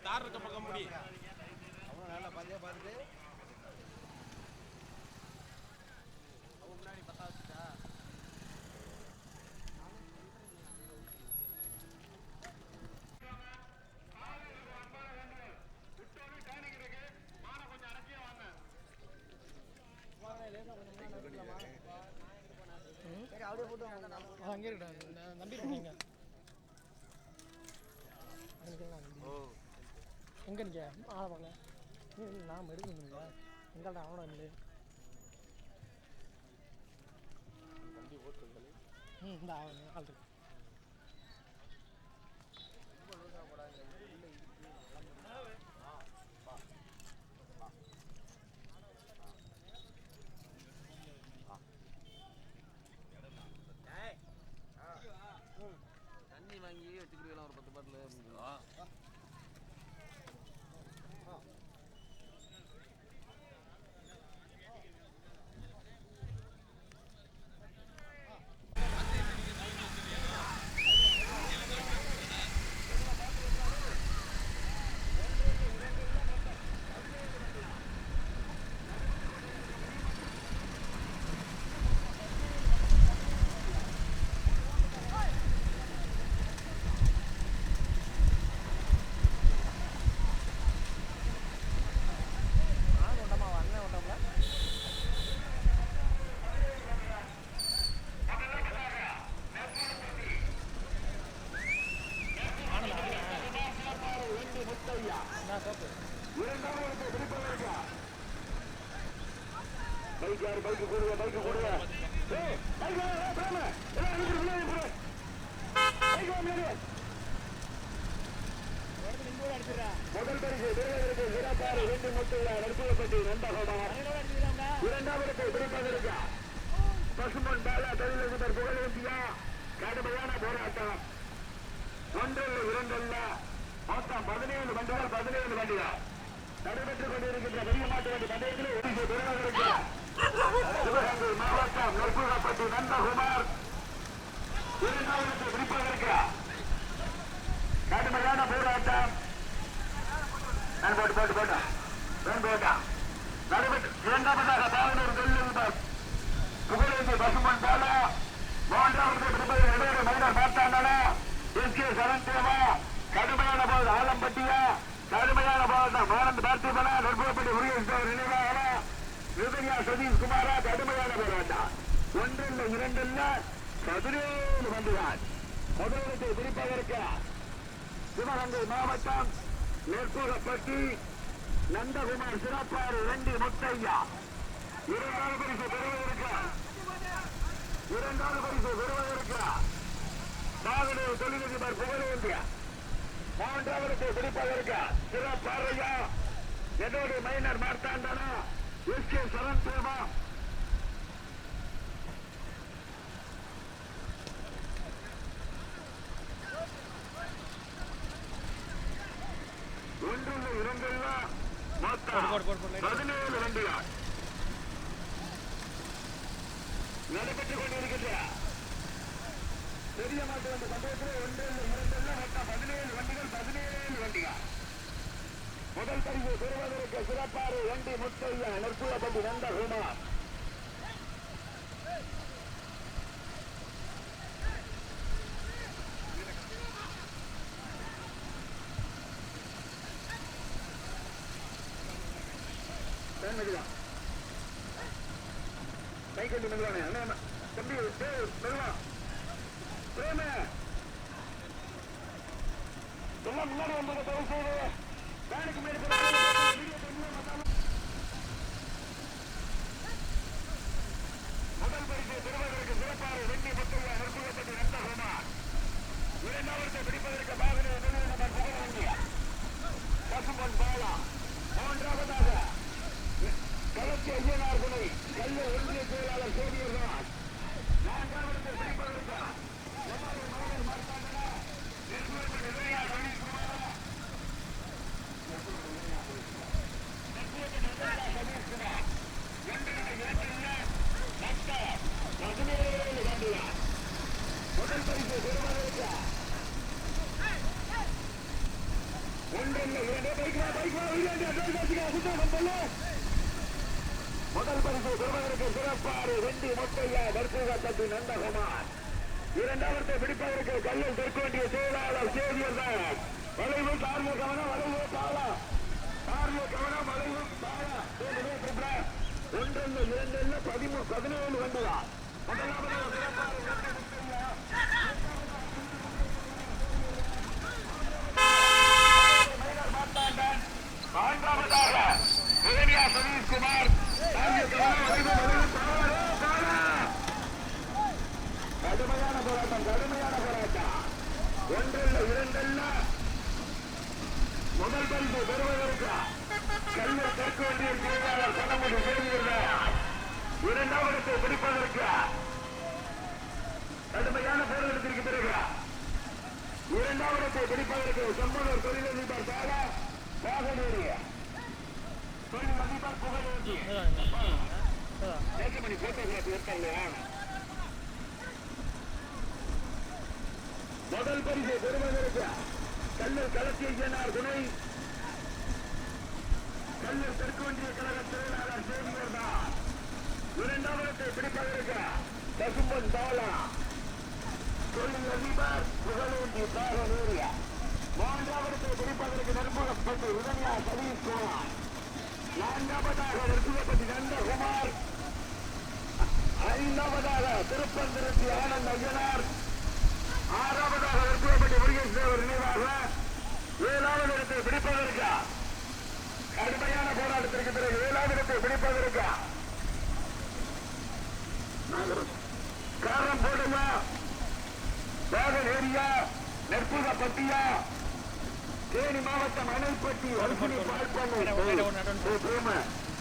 Car இருக்க பக்கம் முடி அவன் நல்லா பார்த்தியா பார்த்துட்டு அவன் முன்னாடி பத்தா வச்சுட்டா அங்கே இருக்கா நம்பிருக்கீங்க எங்கே நிற்க ஆளை பார்க்க நாம் எடுக்கணுங்களா எங்கள்ட்ட அவனை இல்லை இந்த ஆள் இருக்கு தண்ணி வாங்கி வச்சுக்கிட்டு ஒரு 10 பாட்டில் அப்படிங்களா பைக்கு கொடுங்க பைக்கு கொடுங்க முதல் பரிசு பெறுவதற்கு சிறப்பாறு 2 முட்டையா நடுப்பட்டி நண்பகோடம் இரண்டாவது பிடிப்பதற்கு பசுமன் பாலா தொழிலதிபர் புகழேந்தியா கடுமையான போராட்டம் ஒன்றல்ல இரண்டல்ல மொத்தம் 17 வண்டிகள் 17 வண்டிகள் நடைபெற்றுக் கொண்டிருக்கின்ற பெரிய மாட்டு வண்டி பந்தயத்திலே பரிசு பெறுவதற்கு சிவகங்கை மாவட்டம் நற்புகப்பட்டி நந்தகுமார் இரண்டாவது பிடிப்பதற்கு கடுமையான போராட்டம் நடைபெற்று இரண்டாவதாக பாவனூர் தொழிலதிபர் புகழேந்தி பசுமன் பாலா மூன்றாவது பிடிப்பதில் இடையே மனிதர் பார்த்தாண்டா எஸ்.கே. சரண்தேவா கடுமையான போது ஆலம்பட்டியா கடுமையான போராட்டம் ஆனந்த் பார்த்திபனா நற்புகப்பட்டி முருகேஸ்வரர் நினைவாக விஜயா சதீஷ்குமாரா கடுமையான போராட்டம் ஒன்றில் இரண்டில் 17 வண்டிகள் முதலிடத்தை பிடிப்பதற்கு சிவகங்கை மாவட்டம் நெற்புகப்பட்டி நந்தகுமார் சிறப்பாறு 2 முத்தையா இரண்டாவது பரிசு பெறுவதற்கு பாகனூர் தொழிலதிபர் புகழேந்தியா மூன்றாவது பிடிப்பதற்கு சிறப்பாறையா என்னோடு மைனர் மார்த்தாண்டனா எஸ்.கே. சரண்தேவா ஒன்றில் இரண்டில் மொத்தம் 17 வண்டிகள் நடைபெற்றுக் கொண்டிருக்கின்ற பெரிய மாட்டு வண்டி பந்தயத்தில் ஒன்றில் இரண்டில் மொத்தம் 17 வண்டிகள் 17 வண்டிகள் முதல் பரிசு பெறுவதற்கு சிறப்பாறு 2 முத்தையா நற்புகப்பட்டி நந்தகுமார் கைக்கொண்டு மெதுவானே அண்ணா தம்பி மெதுவா பிரேம எல்லாம் முன்னாடி வந்தது தயவு செய்து வேலைக்கு மேலே முதல் பரிசு பெறுவதற்கு சிறப்பாக 2 முத்தையா நற்புகப்பட்டி நந்தகுமார் இரண்டாவது பிடிப்பதற்கு பாகனூர் தொழிலதிபர் புகழேந்தியா பசுமன் பாலா மூன்றாவதாக கலத்தி ஐயனார் துணை கல்ல ஒன்றிய செயலாளர் சோதியர்தான் நான்காவது பிடிப்பதற்கு மார்த்தாண்டனா முதல் பரிசு பெறுவதற்கு சிறப்பாறு வெண்டி மொட்டையா தர்பூகாத்தட்டி நந்தகுமார். இரண்டாவது பிடிப்பதற்கு கல்லில் தெற்கொண்டிய செயலாளர் சேவியர் தான். வளைவு சார்ந்த கவனம், வளைவு பாலா, சார்ந்த கவனம், வளைவு பாலா. 1 2 17 வண்டுதான். முதலாவது சிறப்பாறு வெண்டி மொட்டையா. நான்காவதாக உதவியா சதீஷ்குமார். கடுமையான போராட்டம், கடுமையான போராட்டம். 1 2 முதல் பரிசு பெறுவதற்கு கல்லூர் தெற்கு ஒன்றிய செயலாளர் கண்ணமுடி செய்திருந்தார். இரண்டாவது பிடிப்பதற்கு கடுமையான போராட்டத்திற்கு பிறகு இரண்டாவது பிடிப்பதற்கு செம்பூர் தொழிலதிபர் சாலா பாகனூரிய தொழிலதிபர் புகழேந்தி மணி போட்டோகிராஃபி இருக்காங்க. முதல் பரிசு பெறுவதற்கு கல்லூர் களத்தியனார் துணை கல்லூர் தெற்கு ஒன்றிய கழக செயலாளர் சேவியர் தான். இரண்டாவது பிடிப்பதற்கு பசும்பன் சாலா தொழிலதிபர் புகழேந்தி பாகனூரிய. மூன்றாவது பிடிப்பதற்கு நெருப்புகப்பட்டு உதவியா சதீஷ்குமார். நான்காவதாக நெருப்புகப்பட்டி நந்தகுமார். ஐந்தாவதாக திருப்பந்திருத்தி ஆனந்த் ஐயனார். ஆறாவதாக நெருப்புகப்பட்டி முருகேஸ்வரர் நினைவாக. ஏழாவது இடத்தை பிடிப்பதற்கு கடுமையான போராட்டத்திற்கு பிறகு ஏழாவது இடத்தை பிடிப்பதற்கு காரம் போடுமா வாகன் ஏரியா நெற்புகப்பட்டியா தேனி மாவட்டம் அணைப்பட்டி அரிசி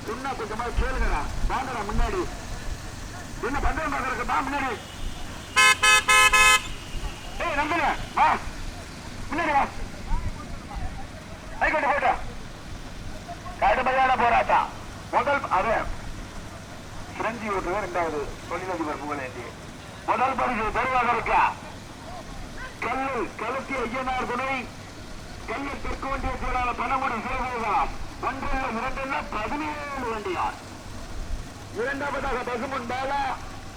சொன்னா கொஞ்சமா கேளுங்கடா. வாங்கடா முன்னாடி என்ன பந்தயம் பாக்குறதுக்கு பா முன்னாடி. ஏய் நம்புங்க வா முன்னாடி வா. கைகட்டு போட்ட கடுமையான போராட்டம். முதல் அது சிரஞ்சி ஓட்டுவர். இரண்டாவது தொழிலதிபர் புகழேந்தி. முதல் பரிசு பெறுவதற்கு கல்லூர் களத்திய ஐயனார் துணை கல்லூர் தெற்கு ஒன்றிய செயலாளர் பணமுடி சேவையார். 1 2 17 வண்டியார். இரண்டாவதாக பசுமன் பாலா.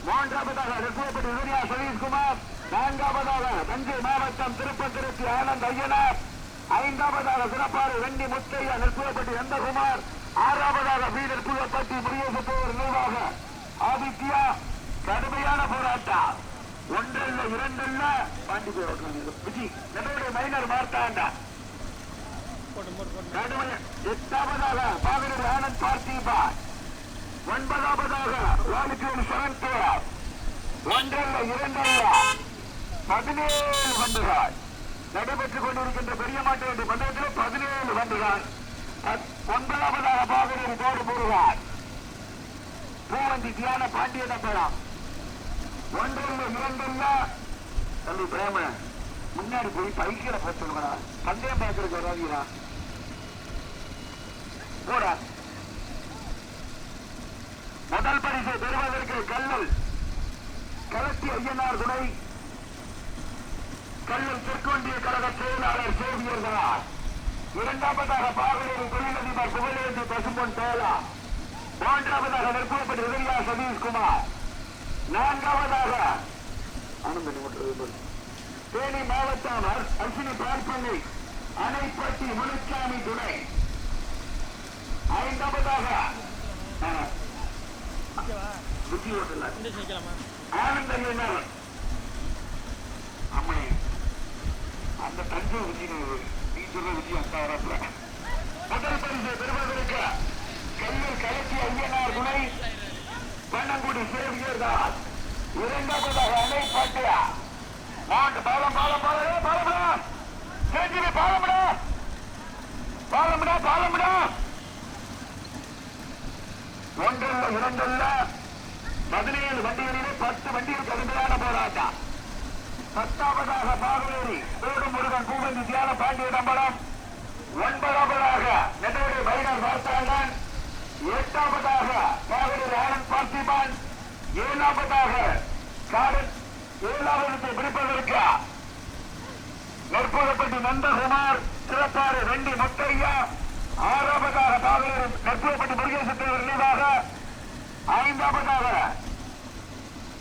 மூன்றாவதாக நெற்புகப்பட்டி உதவியா சதீஷ்குமார். நான்காவதாக தஞ்சை மாவட்டம் திருப்பந்திருத்தி ஆனந்த் ஐயனார். ஐந்தாவதாக சிறப்பாறு வெண்டி முத்தையா நெற்புகப்பட்டி நந்தகுமார். ஆறாவதாக பி நெற்புகப்பட்டி முருகேசத்தோர் நினைவாக ஆதித்யா. கடுமையான போராட்டம். 1 2 பாண்டி விஜி நடுவுடைய மைனர் மார்த்தாண்டா. எட்டாவதாக பாகனூர் ஆனந்த் பார்த்திபா. 9வதாக வாலிச்சூர் சரண்தேவ். 1 2 17 வண்டுகள் நடைபெற்றுக் கொண்டிருக்கின்ற பெரிய மாட்டு வண்டி பந்தயத்தில் 17 வண்டுகள். 9வதாக பாகனூர் தோடு போடுவார் பூவந்தி தியான பாண்டிய நம்பலாம். 1 2 தம்பி பிரேம முன்னாடி போய் பைக்கில பார்த்துருக்கா. பந்தயம் பார்க்கறதுக்கு வராதீரா போட. முதல் பரிசு பெறுவதற்கு கல்லல் களத்தி ஐயனார் துணை கல்லல் தெற்கொண்டிய கழக செயலாளர் சேவியர் தான். இரண்டாவதாக பாகனூர் தொழிலதிபர் புகழேந்தி பசும்பொன் தோலா. மூன்றாவதாக நெற்புகப்பட்டி உதவியா சதீஷ்குமார். நான்காவதாக தேனி மாவட்டம் அர்ச்சினி பார்ப்பள்ளி அணைப்பட்டி முனுச்சாமி துணை. ஐந்தாவதாக ஆனந்த ஐயனார். அம்மே அந்த தஞ்சை விஜய் நீ சொல்ற விஜய் அந்த வரப்ப. முதல் பரிசு பெறுவதற்கு கல்லூர் களத்தி ஐயனார் துணை பன்னங்குடி சேவியர் தான். இரண்டாவதாக அணைப்பட்டியா பாலம் பாலம் பாலம் பாலம்டா கேஜிபி பாலம்டா பாலம்டா பாலம்டா. 1 2 17 வண்டிகளிலே 10 வண்டிகள் கடுமையான போராட்டம். 10வதாக பாகனூரி தோடு முருகன் பூவந்தி தியான பாண்டிய நம்பலம். 9வதாக நெடுவடி வைனர் மார்த்தாண்டன். 8வதாக பாகனூர் ஆனந்த் பார்த்திபான். 7வதாக காடன் 7வது பிடிப்பதற்கு நெற்புகப்பட்டி நந்தகுமார் சிறப்பாறு வெண்டி முத்தையா. 6வதாக நெற்புறப்பட்டி முருகேசன் தேவர் நினைவாக 5வது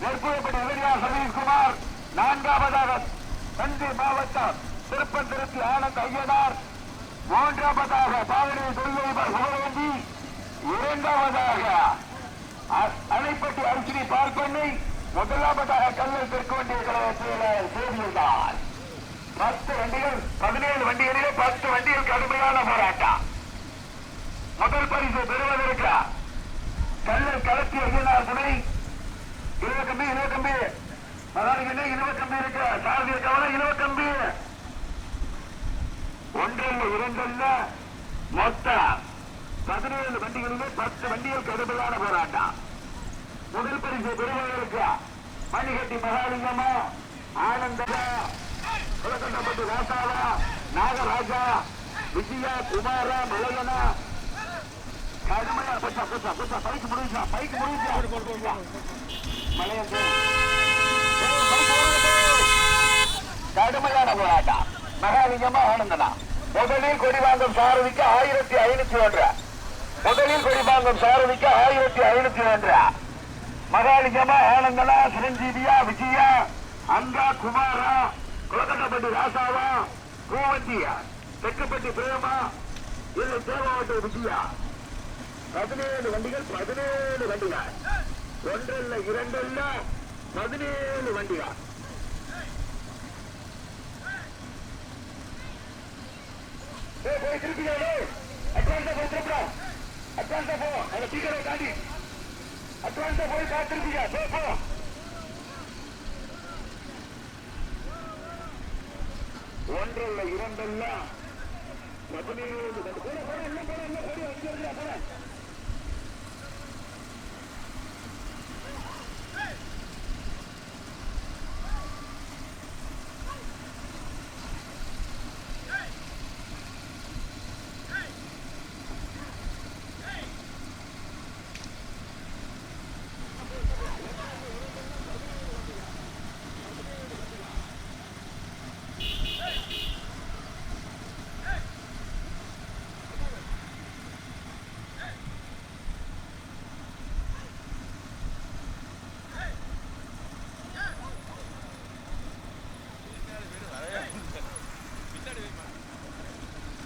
நெற்புறப்பட்டி உதவியார் சதீஷ்குமார் 4வது தஞ்சை மாவட்டம் திருப்பந்திருத்தி ஆனந்த் ஐயனார் 3வது பாவனை தொழிலதிபர் சுகரேந்தி 2வது அணைப்பட்டி அரிசி பார்ப்பண்ணை 1வது கல்லல் தெற்கு வண்டிய கழகத்தில் செய்திருந்தார் 10 வண்டிகள் 17 வண்டிகளிலே 10 வண்டிகள் கடுமையான போராட்டம் முதல் பரிசு பெறுவதற்கு கல்லல் களத்தி ஐயனார் துணை இலவக்கம்பி இலவக்கம்பி இருக்கு சாரதிய கவலை இலவக்கம்பி ஒன்றல்ல இரண்டல்ல மொத்தம் 17 வண்டிகளிலே 10 வண்டிகள் கடுமையான போராட்டம் முதல் பரிசு பெறுவதற்கு மணிகட்டி மகாலிங்கமா ஆனந்தமா குலக்கண்டப்பட்டு ராசாவா நாகராஜா விஜயா குமாரா மலையனா கடுமையா பைக்கு முடிஞ்சா மலையன் கடுமையான போராட்டம் மகாலிங்கமா ஆனந்தனா முதலில் கொடிவாங்கும் சாரதிக்கு 1501 முதலில் கொடிவாங்கும் சாரதிக்கு 1501 மகாலிங்கமா ஆனந்தனா சிரஞ்சீவியா விஜயா அங்கா குமாரா குலக்கண்டப்பட்டி ராசாவா பூவந்தியா தெற்குப்பட்டி பிரேமா இல்லை தேவாவட்ட விஜயா 17 வண்டிகள் ஒன்றல்ல இரண்டல்ல 17 வண்டிகள் போய் திருப்பியாரு அட்வான்ஸா போய் திருப்பா அட்வான்ஸா போ அந்த ஸ்பீக்கரை தாண்டி அட்வான்ஸா போய் காத்திருப்பியா போ ஒன்றல்ல இரண்டல்ல 17 போட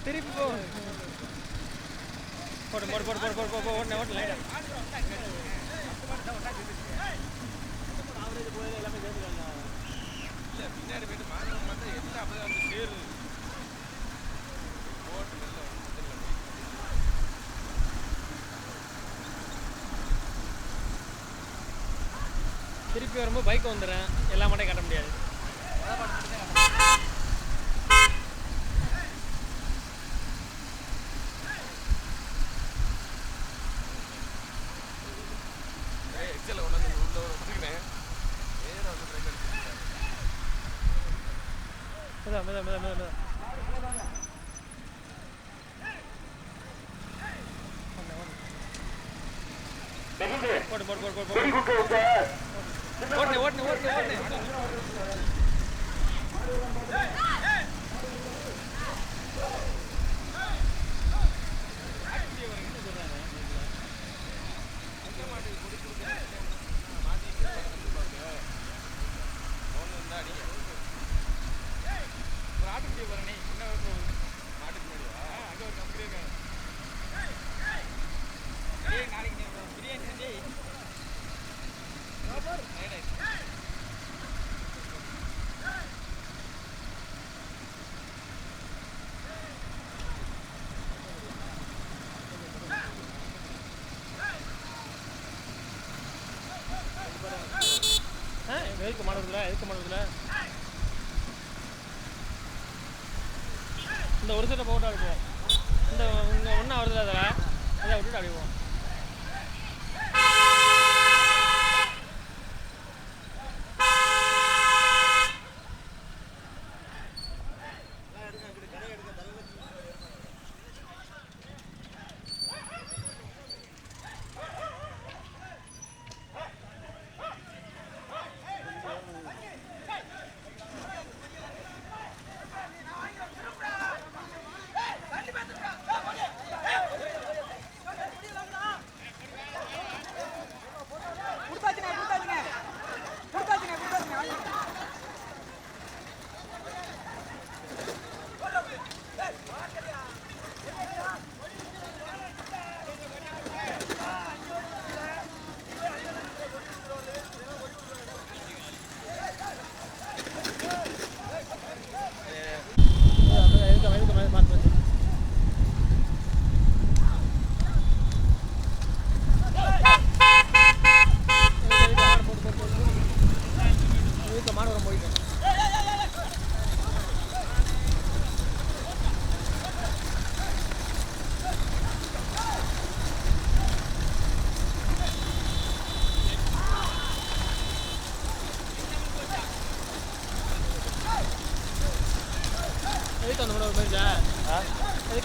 திருப்பி போ போட்டு ஓட்டு லைட்டா பின்னாடி போயிட்டு மாநிலம் வந்து எல்லாம் அப்பதான் வந்து சேருது திருப்பி வரும்போது பைக் வந்துடுறேன் எல்லா மாட்டையும் கட்ட முடியாது எதுக்கு மாடுறதுல இந்த ஒரு சைட்டை போட்டு அடிப்போம் இந்த இங்கே ஒன்றும் வருது அதில் அதை விட்டுட்டு அடிப்போம்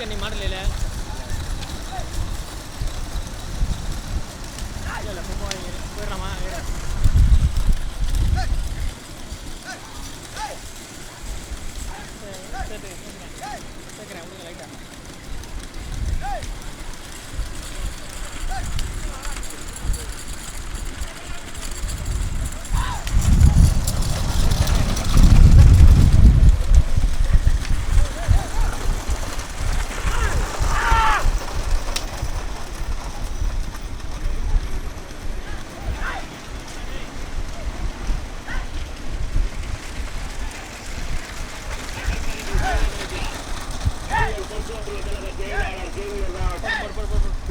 நீ மாடல இல்லை போயிடலாமா கேட்குறேன் உங்களுக்கு லைட்டாக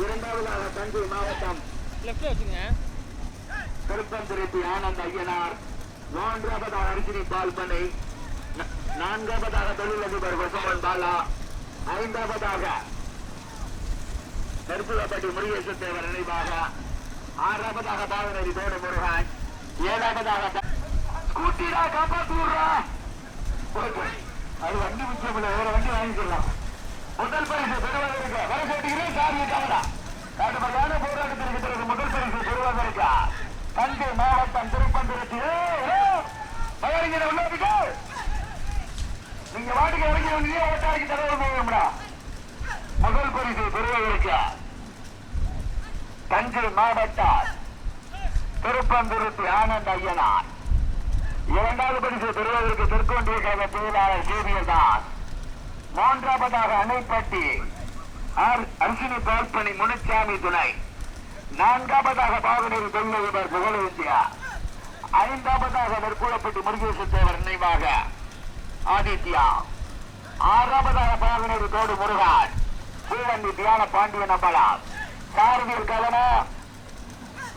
இரண்டாவதாக தஞ்சை மாவட்டம் லெஃப்ட்ல வச்சுங்க திருப்பந்திருத்தி ஆனந்த் ஐயனார், மூன்றாவதாக அரிசினி பால் பண்ணை, நான்காவதாக தொழிலதிபர் வசமன் பாலா, ஐந்தாவதாக நெருப்புலப்பட்டி முருகேசன் தேவர் நினைவாக, ஆறாவதாக பாவனரி தோடு முருகன், ஏழாவதாக ஸ்கூட்டிரா காப்பாத்தூர்ரா அது வண்டி முக்கியம் இல்லை, வேற வண்டி வாங்கிக்கலாம். முதல் பரிசு பெறுவதற்கு வர போட்டுகிறேன் சாரியாவதா கடுமையான போராட்டத்திற்கு பிறகு முதல் பரிசு பெறுவதற்கு தஞ்சை மாவட்டம் திருப்பந்திருத்தி உள்ளதுக்கு நீங்க வாட்டுக்கு இறங்கி வந்தீங்க ஓட்டாளிக்கு தலைவர் போகணும்டா. முதல் பரிசு பெறுவதற்கு தஞ்சை மாவட்டம் திருப்பந்திருத்தி ஆனந்த் ஐயனார், இரண்டாவது பரிசு பெறுவதற்கு தெற்கொண்டிய கழக தொழிலாளர் ஜேபிஎல் தாஸ், மூன்றாவதாக அணைப்பட்டி அரிசினி பால்பணி முனுச்சாமி துணை, நான்காவதாக பாவனூர் தொழிலதிபர் புகழேந்தியா, ஐந்தாவதாக நெற்குளப்பட்டி முருகேசன் தேவர் நினைவாக ஆதித்யா, ஆறாவதாக பாவனூர் தோடு முருகன், பூவண்டி தியான பாண்டியன் அம்பலம், சாரதியில் கவனம்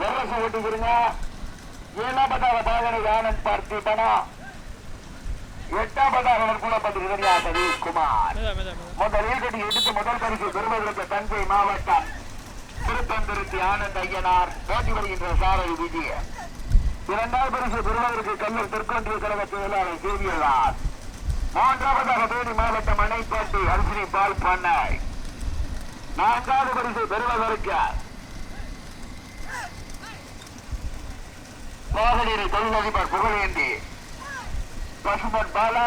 வெரசு ஓட்டுகிறீங்க. ஏழாவதாக பாவனூர் ஆனந்த் பார்த்திபனா, எட்டாவதாக நெற்குளப்பட்டி சதீஷ் குமார். முதலில் கட்டி எடுத்து முதல் பரிசு பெறுவதற்கு தஞ்சை மாவட்டம் திருப்பந்திருத்தி ஆனந்த் ஐயனார் போட்டி வருகின்ற சாரதி விஜய, இரண்டாவது பரிசு பெறுவதற்கு கல்லூர் தெற்கொன்றிய கழக செயலாளர் ஜேவியலார், மூன்றாவதாக தேனி மாவட்டம் அணைப்பட்டி அரிசினி பால் பண்ணை, நான்காவது பரிசு பெறுவதற்கு மோகனீரை தொழிலதிபர் புகழேந்தி பசுமன் பாலா,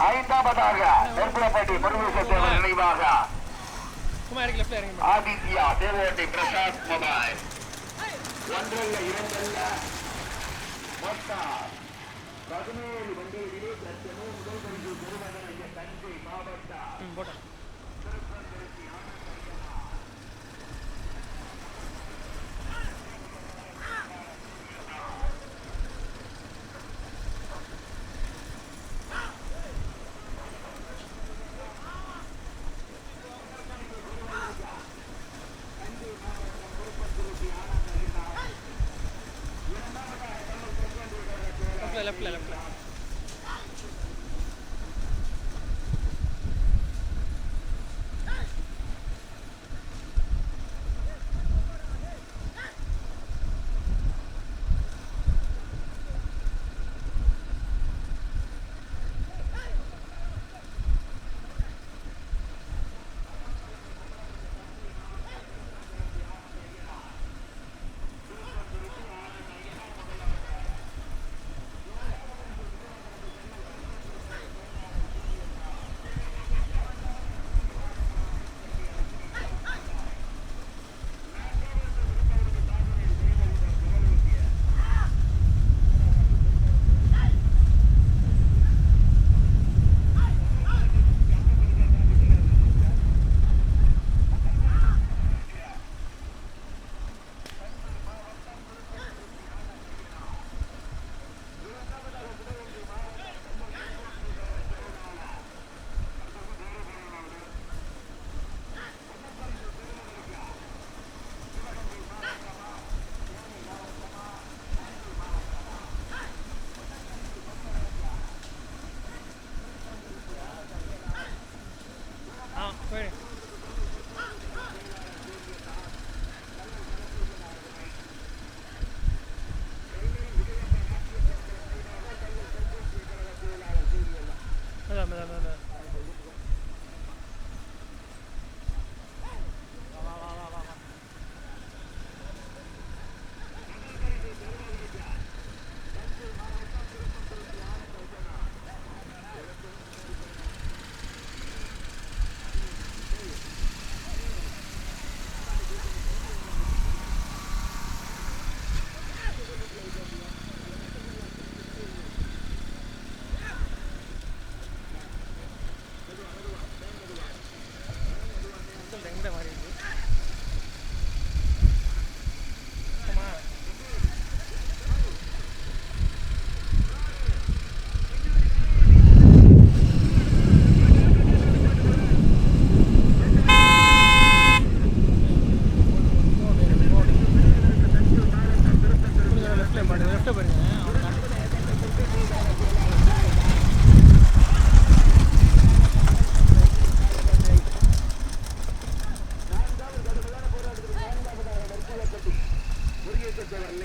ஐந்தாவதாக நெற்குளப்பட்டி முருகேசன் தேவர் நினைவாக ஆதித்யா தேவோட்டி பிரசாத் மொபைல். ஒன்றல்ல இரண்டல்ல மொத்தம் 17 வண்டிகளிலே தற்சமய முதல் பரிசு பெறுவதற்கு தஞ்சை மாவட்டம் லெஃப்ட்ல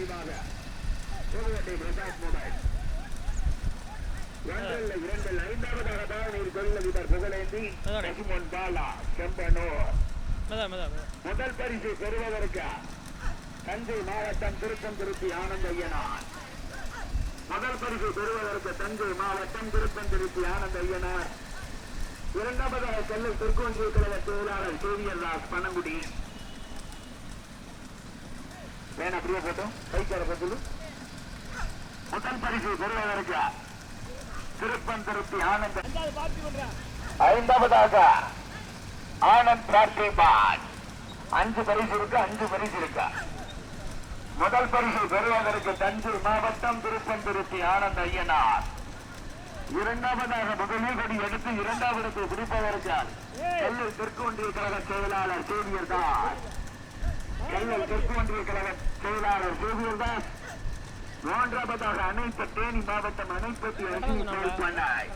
நிறைவாக புதுவட்டை பிரசாத் மொபைல் இரண்டில் ஐந்தாவதாக தாவணீர் தொழிலதிபர் புகழேந்தி பசுமன் பாலா செம்பனூர். முதல் பரிசு பெறுவதற்கு தஞ்சை மாவட்டம் திருப்பந்திருத்தி ஆனந்தையனார். முதல் பரிசு பெறுவதற்கு தஞ்சை மாவட்டம் திருப்பந்திருத்தி ஆனந்தையனார். இரண்டாவதாக செல்லூர் தெற்கொன்றிய கழக செயலாளர் சேவியர்தாஸ் பனங்குடி. வேணா பிரிய போட்டோம் கைக்கார பத்து. முதல் பரிசு பெறுவதற்கு திருப்பந்திருத்தி ஆனந்த். ஐந்தாவதாக ஆனந்த் பார்த்திபான். 5 பரிசு இருக்கு, 5 பரிசு இருக்கு. முதல் பரிசு பெறுவதற்கு தஞ்சை மாவட்டம் திருப்பந்திருத்தி ஆனந்த் ஐயனார். இரண்டாவதாக முதலீடு எடுத்து இரண்டாவது பிடிப்பதற்கு செல்லூர் தெற்கு ஒன்றிய கழக செயலாளர் சேவியர்தாஸ். செல்லூர் தெற்கு ஒன்றிய கழக செயலாளர் சேவியர்தாஸ். மூன்றாவதாக அனைத்து தேனி மாவட்டம் அணைப்பட்டி பண்ணாய்.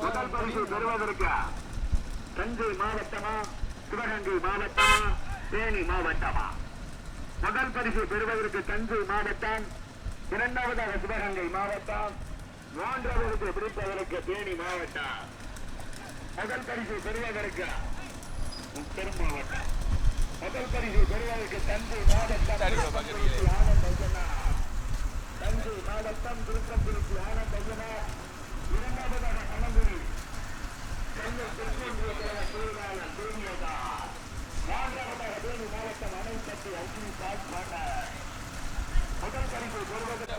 முதல் பரிசு பெறுவதற்கு தஞ்சை மாவட்டமா சிவகங்கை மாவட்டமா தேனி மாவட்டமா? முதல் பரிசு பெறுவதற்கு தஞ்சை மாவட்டம், இரண்டாவதாக சிவகங்கை மாவட்டம், மூன்றாவது பிடிப்பதற்கு தேனி மாவட்டம். முதல் பரிசு பெறுவதற்கு முத்தூர் மாவட்டம். முதல் பரிசு பெறுவதற்கு தஞ்சை மாவட்டம் தஞ்சை மாவட்டம் திருப்பந்திருத்தி ஆனந்தையனார். இரண்டாவதாக கணங்குடி செல்லூர் தெற்கொன்றிய கழக செயலாளர் சேவியர்தாஸ். மூன்றாவதாக தேனி மாவட்டம் அணைப்பட்டி அர்ஜுனி பாஸ் பண்ண. முதல் பரிசு பெறுவதற்கு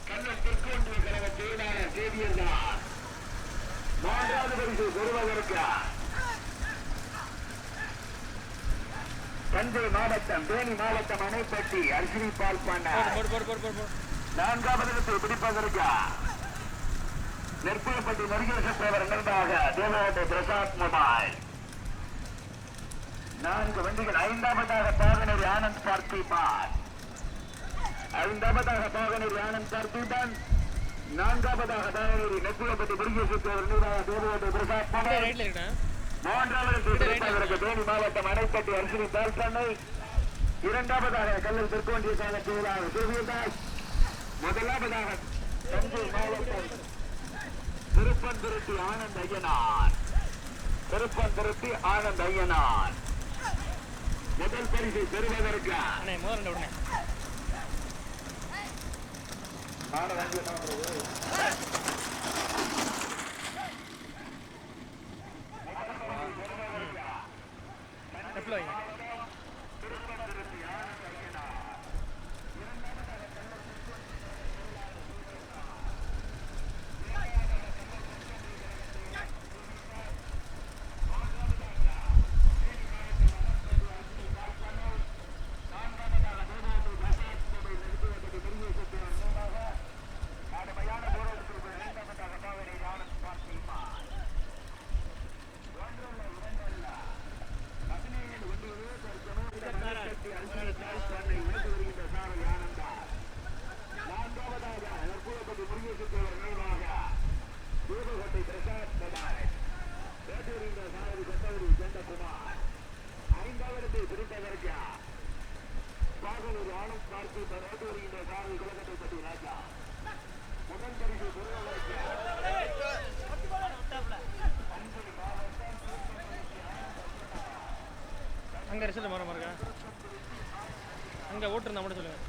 கண்ணூர் தெற்கொன்றிய கழக செயலாளர் சேவியர்தாஸ். மூன்றாவது பரிசு பெறுவதற்கு தஞ்சை மாவட்டம் தேனி மாவட்டம் அணைப்பட்டி அர்ஜுனி பால் பண்ண. நான்காவது பிடிப்பதற்கு நெற்குளப்பட்டி முருகேசத்தேவர் நிர்வாக தேவகோட்டை பிரசாத் மொபைல். 4 வண்டிகள். ஐந்தாவதாக பாகனூர் ஆனந்த் பார்த்திபான். ஐந்தாவதாக பாகனூர் ஆனந்த் பார்த்திபான். நான்காவதாக தாவணூர் நெற்குளப்பட்டி முருகேசத்தேவர் நிர்வாக தேவகோட்டை பிரசாத் மொபைல். மூன்றாவது பிடிப்பதற்கு தேனி மாவட்டம் அணைப்பட்டி அர்ஜுனி பால் பண்ணை. இரண்டாவதாக கல்லூர் தெற்கொன்றிய கழக செயலாளர் சேவியர்தாஸ். முதலாவதாக தஞ்சை மாவட்டம் திருப்பந்திருத்தி ஆனந்த் ஐயனார். திருப்பந்திருத்தி ஆனந்த் ஐயனார். முதல் பரிசு பெறுவதற்கு அங்கே ரிசல்ட் மரம் இருக்கா? அங்கே ஓட்டுருந்தா மட்டும் சொல்லுங்கள்.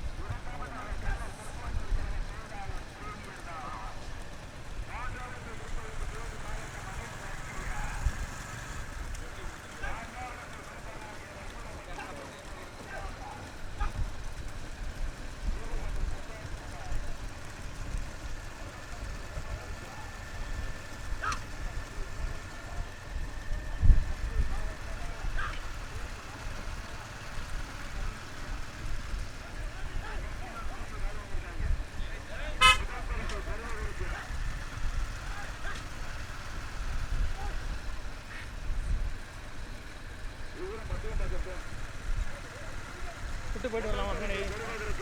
விட்டு போயிட்டு வரலாமா?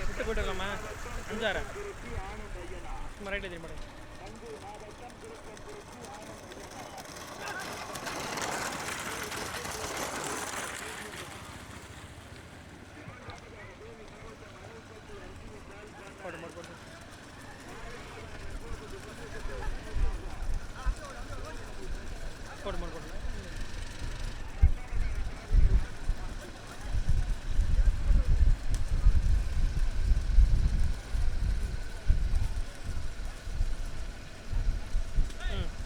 விட்டு போயிட்டு வரலாமா? 5 சும்மா ரைட்டு திரும்ப போட்டு போட்டு போட்டு போட்டு போட்டு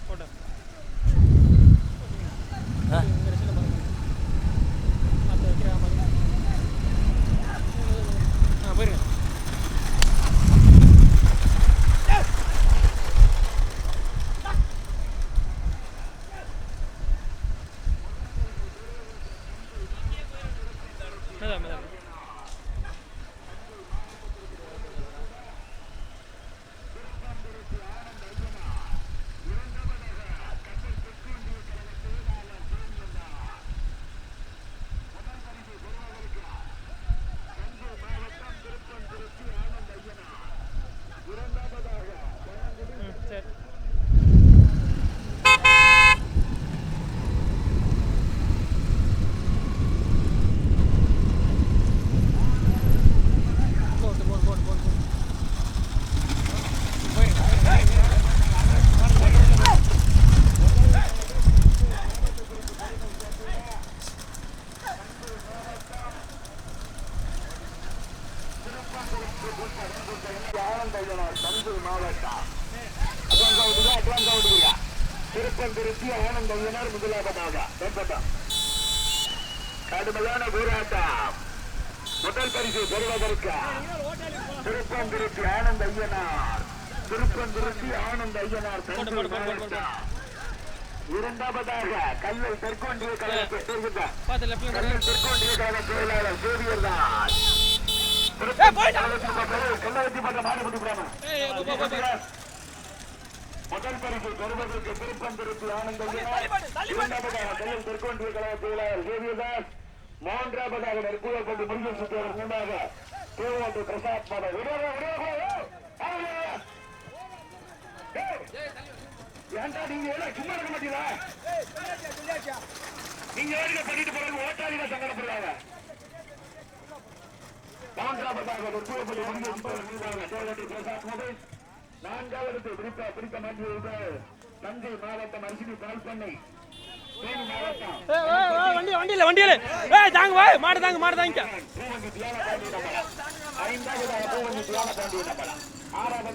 போட்டு திருப்பந்திருத்தி ஆனந்தையனர் முதலாவதாக கடுமையான போராட்டம். முதல் பரிசு பெறுவதற்கு திருப்பந்திருத்தி ஆனந்தையனார் இரண்டாவதாக கல்லல் தெற்கொன்றிய கழகத்தை சேர்ந்த கல்லல் தெற்கொன்றிய கழக செயலாளர் சேவியர் தான் கல்லவத்தி பக்கம் மாறுபட்டு முதல் பரிசு பெறுவதற்கு திருப்பந்திருத்தி ஆனந்தையனார், இரண்டாவதாக கல்லல் தெற்கொன்றிய கழக செயலாளர் சேவியர், மூன்றாவதாக நெற்கூடப்பட்டு முருகன் சுற்றவர், மூன்றாக தேவாட்டு பிரசாத் மாதவ். ஏன்டா நீங்க எல்லாம் சும்மா இருக்க மாட்டீங்களா? நீங்க ஏறிக்க பண்ணிட்டு போறது ஓட்டாளிங்க சங்கடப்படுறாங்க. மூன்றாவதாக நெற்கூடப்பட்டு முருகன் சுற்றவர், மூன்றாக தேவாட்டு பிரசாத் மாதவ். நான்காவது பிடிக்க மாற்றியது தஞ்சை மாவட்டம் அரிசி பால் பண்ணை வண்டியில வண்டியில தாங்க வா மாடு தாங்க மாடு தாங்க ஆறாவது